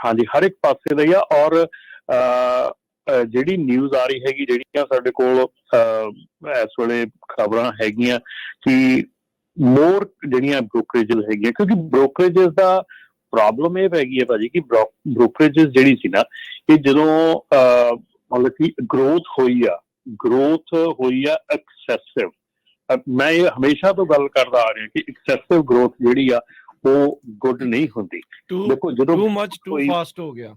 ਹਾਂਜੀ, ਹਰ ਇੱਕ ਪਾਸੇ ਦਾ ਹੀ ਆ। ਔਰ ਜਿਹੜੀ ਨਿਊਜ਼ ਆ ਰਹੀ ਹੈਗੀ, ਜਿਹੜੀਆਂ ਸਾਡੇ ਕੋਲ ਇਸ ਵੇਲੇ ਖਬਰਾਂ ਹੈਗੀਆਂ ਕਿ ਮੋਰ ਜਿਹੜੀਆਂ ਬ੍ਰੋਕਰੇਜਸ ਹੈਗੀਆਂ, ਕਿਉਂਕਿ ਬ੍ਰੋਕਰੇਜਸ ਦਾ ਪ੍ਰੋਬਲਮ ਇਹ ਪੈ ਗਈ ਹੈ ਭਾਜੀ ਕਿ ਬ੍ਰੋਕਰੇਜਸ ਜਿਹੜੀ ਸੀ ਨਾ, ਇਹ ਜਦੋਂ ਮਤਲਬ ਕਿ ਗਰੋਥ ਹੋਈ ਆ ਐਕਸੈਸਿਵ। ਮੈਂ ਇਹ ਹਮੇਸ਼ਾ ਤੋਂ ਗੱਲ ਕਰਦਾ ਆ ਰਿਹਾ ਕਿ ਐਕਸੈਸਿਵ ਗਰੋਥ ਜਿਹੜੀ ਆ ਉਹ ਗੁੱਡ ਨਹੀਂ ਹੁੰਦੀ। ਦੇਖੋ ਜਦੋਂ ਟੂ ਫਾਸਟ ਹੋ ਗਿਆ,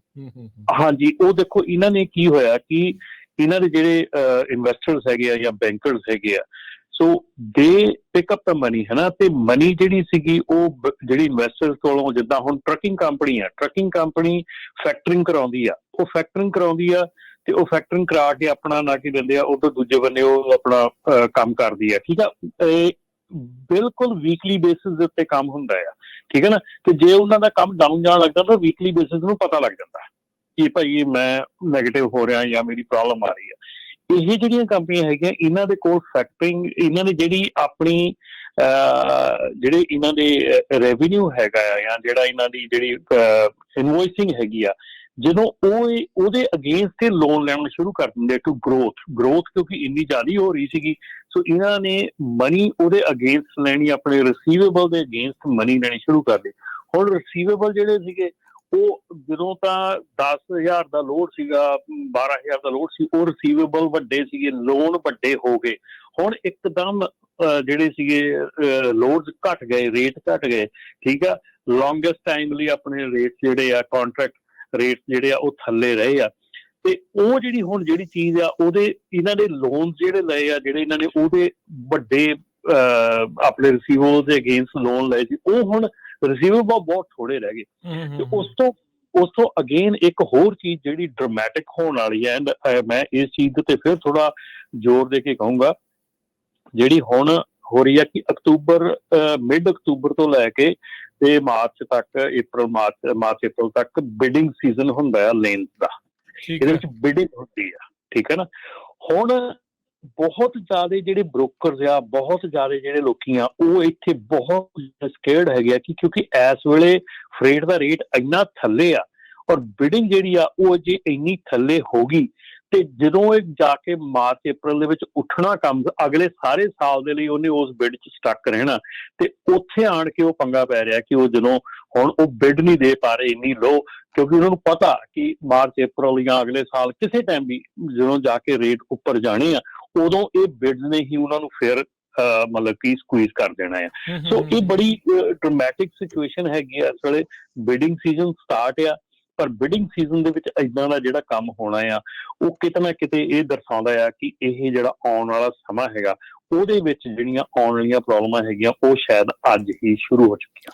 ਹਾਂਜੀ, ਉਹ ਦੇਖੋ ਇਹਨਾਂ ਨੇ ਕੀ ਹੋਇਆ ਕਿ ਇਹਨਾਂ ਦੇ ਜਿਹੜੇ ਇਨਵੈਸਟਰਸ ਹੈਗੇ ਆ ਜਾਂ ਬੈਂਕਰਸ ਹੈਗੇ ਆ, ਸੋ ਦੇ ਪਿਕ ਅਪ ਦ ਮਨੀ, ਹੈ ਨਾ। ਤੇ ਮਨੀ ਜਿਹੜੀ ਸੀਗੀ ਉਹ ਜਿਹੜੀ ਇਨਵੈਸਟਰਸ ਕੋਲੋਂ, ਜਿੱਦਾਂ ਹੁਣ ਟਰੱਕਿੰਗ ਕੰਪਨੀ ਫੈਕਟਰਿੰਗ ਕਰਾਉਂਦੀ ਆ ਤੇ ਉਹ ਫੈਕਟਰਿੰਗ ਕਰਾ ਕੇ ਆਪਣਾ ਨਾ ਕੀ ਦਿੰਦੇ ਆ, ਉਧਰ ਦੂਜੇ ਬੰਨੇ ਉਹ ਆਪਣਾ ਕੰਮ ਕਰਦੀ ਆ, ਠੀਕ ਆ। ਬਿਲਕੁਲ ਵੀਕਲੀ ਬੇਸਿਸ ਦੇ ਉੱਤੇ ਕੰਮ ਹੁੰਦਾ ਆ, ਠੀਕ ਹੈ ਨਾ। ਤੇ ਜੇ ਉਹਨਾਂ ਦਾ ਕੰਮ ਡਾਊਨ ਜਾਣ ਲੱਗਦਾ ਤਾਂ ਵੀਕਲੀ ਬੇਸਿਸ ਨੂੰ ਪਤਾ ਲੱਗ ਜਾਂਦਾ ਕਿ ਭਾਈ ਮੈਂ ਨੈਗੇਟਿਵ ਹੋ ਰਿਹਾ ਜਾਂ ਮੇਰੀ ਪ੍ਰੋਬਲਮ ਆ ਰਹੀ ਹੈ। ਇਹ ਜਿਹੜੀਆਂ ਕੰਪਨੀਆਂ ਹੈਗੀਆਂ, ਇਹਨਾਂ ਦੇ ਕੋਲ ਫੈਕਟਰਿੰਗ, ਇਹਨਾਂ ਦੀ ਜਿਹੜੀ ਆਪਣੀ ਜਿਹੜੇ ਇਹਨਾਂ ਦੇ ਰੈਵਨਿਊ ਹੈਗਾ ਆ, ਜਾਂ ਜਿਹੜਾ ਇਹਨਾਂ ਦੀ ਜਿਹੜੀ ਇਨਵੋਇਸਿੰਗ ਹੈਗੀ ਆ, ਜਦੋਂ ਉਹਦੇ ਅਗੇਂਸਟ ਤੇ ਲੋਨ ਲੈਣਾ ਸ਼ੁਰੂ ਕਰ ਦਿੰਦੇ ਟੂ ਗਰੋਥ, ਕਿਉਂਕਿ ਇੰਨੀ ਜ਼ਿਆਦਾ ਹੋ ਰਹੀ ਸੀਗੀ। ਸੋ ਇਹਨਾਂ ਨੇ ਮਨੀ ਉਹਦੇ ਅਗੇਂਸਟ ਲੈਣੀ, ਆਪਣੇ ਰਿਸੀਵੇਬਲ ਦੇ ਅਗੇਂਸਟ ਮਨੀ ਲੈਣੀ ਸ਼ੁਰੂ ਕਰ ਦਿੱਤੀ। ਹੁਣ ਰਿਸੀਵੇਬਲ ਜਿਹੜੇ ਸੀਗੇ ਉਹ ਜਦੋਂ ਤਾਂ 10,000 ਦਾ ਲੋਡ ਸੀਗਾ, 12,000 ਦਾ ਲੋਡ ਸੀ, ਉਹ ਰਿਸੀਵੇਬਲ ਵੱਡੇ ਸੀਗੇ, ਲੋਨ ਵੱਡੇ ਹੋ ਗਏ। ਹੁਣ ਇੱਕਦਮ ਜਿਹੜੇ ਸੀਗੇ ਲੋਡਸ ਘਟ ਗਏ, ਰੇਟ ਘਟ ਗਏ, ਠੀਕ ਆ। ਲੌਂਗੈਸਟ ਟਾਈਮ ਲਈ ਆਪਣੇ ਰੇਟ ਜਿਹੜੇ ਆ, ਕੰਟਰੈਕਟ ਰੇਟ ਜਿਹੜੇ ਆ, ਉਹ ਥੱਲੇ ਰਹੇ ਆ। ਤੇ ਉਹ ਜਿਹੜੀ ਚੀਜ਼ ਆ, ਉਹਦੇ ਇਹਨਾਂ ਦੇ ਲੋਨ ਜਿਹੜੇ ਲਏ ਆ, ਜਿਹੜੇ ਇਹਨਾਂ ਨੇ ਉਹਦੇ ਵੱਡੇ ਆਪਣੇ ਰਿਸੀਵੇਬਲ ਦੇ ਅਗੇਂਸਟ ਲੋਨ ਲਏ ਸੀ, ਉਹ ਹੁਣ ਰਿਸੀਵੇਬਲ ਬਹੁਤ ਥੋੜੇ ਰਹਿ ਗਏ। ਤੇ ਉਸ ਤੋਂ ਅਗੇਨ ਇੱਕ ਹੋਰ ਚੀਜ਼ ਜਿਹੜੀ ਡਰਾਮੈਟਿਕ ਹੋਣ ਵਾਲੀ ਹੈ, ਮੈਂ ਇਸ ਚੀਜ਼ ਦੇ ਉੱਤੇ ਫਿਰ ਥੋੜਾ ਜ਼ੋਰ ਦੇ ਕੇ ਕਹੂੰਗਾ, ਜਿਹੜੀ ਹੁਣ ਹੋ ਰਹੀ ਹੈ ਕਿ ਮਿਡ ਅਕਤੂਬਰ ਤੋਂ ਲੈ ਕੇ ਤੇ ਮਾਰਚ ਅਪ੍ਰੈਲ ਤੱਕ ਬਿਡਿੰਗ ਸੀਜ਼ਨ ਹੁੰਦਾ ਆ ਲੇਨਸ ਦਾ। ਇਹਦੇ ਵਿੱਚ ਬਿਡਿੰਗ ਹੁੰਦੀ ਆ, ਠੀਕ ਹੈ ਨਾ। ਹੁਣ ਬਹੁਤ ਜ਼ਿਆਦਾ ਜਿਹੜੇ ਬ੍ਰੋਕਰਸ ਆ, ਬਹੁਤ ਜ਼ਿਆਦਾ ਜਿਹੜੇ ਲੋਕੀ ਆ, ਉਹ ਇੱਥੇ ਬਹੁਤ ਸਕੇਅਰਡ ਹੈਗੇ ਆ ਕਿ ਕਿਉਂਕਿ ਇਸ ਵੇਲੇ ਫਰੇਟ ਦਾ ਰੇਟ ਇੰਨਾ ਥੱਲੇ ਆ, ਔਰ ਬਿਡਿੰਗ ਜਿਹੜੀ ਆ ਉਹ ਜੇ ਇੰਨੀ ਥੱਲੇ ਹੋ ਗਈ ਤੇ ਜਦੋਂ ਇਹ ਜਾ ਕੇ ਮਾਰਚ ਅਪ੍ਰੈਲ ਦੇ ਵਿੱਚ ਉੱਠਣਾ ਕੰਮ, ਅਗਲੇ ਸਾਰੇ ਸਾਲ ਦੇ ਲਈ ਉਹਨੇ ਉਸ ਬਿਡ 'ਚ ਸਟੱਕ ਰਹਿਣਾ। ਤੇ ਉੱਥੇ ਆਣ ਕੇ ਉਹ ਪੰਗਾ ਪੈ ਰਿਹਾ ਕਿ ਉਹ ਜਦੋਂ ਹੁਣ ਉਹ ਬਿਡ ਨਹੀਂ ਦੇ ਪਾ ਰਹੇ ਇੰਨੀ ਲੋ, ਕਿਉਂਕਿ ਉਹਨਾਂ ਨੂੰ ਪਤਾ ਕਿ ਮਾਰਚ ਅਪ੍ਰੈਲ ਜਾਂ ਅਗਲੇ ਸਾਲ ਕਿਸੇ ਟਾਈਮ ਵੀ ਜਦੋਂ ਜਾ ਕੇ ਰੇਟ ਉੱਪਰ ਜਾਣੇ ਆ, ਉਦੋਂ ਇਹ ਬਿਡ ਨੇ ਹੀ ਉਹਨਾਂ ਨੂੰ ਫਿਰ ਮਤਲਬ ਕਿ ਸਕੁਈਜ਼ ਕਰ ਦੇਣਾ ਆ। ਸੋ ਇਹ ਬੜੀ ਡਰਾਮੈਟਿਕ ਸਿਚੁਏਸ਼ਨ ਹੈਗੀ ਆ। ਇਸ ਵੇਲੇ ਬਿਡਿੰਗ ਸੀਜ਼ਨ ਸਟਾਰਟ ਆ, ਪਰ ਬਿਡਿੰਗ ਸੀਜ਼ਨ ਦੇ ਵਿੱਚ ਇੱਦਾਂ ਦਾ ਜਿਹੜਾ ਕੰਮ ਹੋਣਾ ਆ, ਉਹ ਕਿਤੇ ਨਾ ਕਿਤੇ ਇਹ ਦਰਸਾਉਂਦਾ ਆ ਕਿ ਇਹ ਜਿਹੜਾ ਆਉਣ ਵਾਲਾ ਸਮਾਂ ਹੈਗਾ, ਉਹਦੇ ਵਿੱਚ ਜਿਹੜੀਆਂ ਆਉਣ ਵਾਲੀਆਂ ਪ੍ਰੋਬਲਮਾਂ ਹੈਗੀਆਂ, ਉਹ ਸ਼ਾਇਦ ਅੱਜ ਹੀ ਸ਼ੁਰੂ ਹੋ ਚੁੱਕੀਆਂ।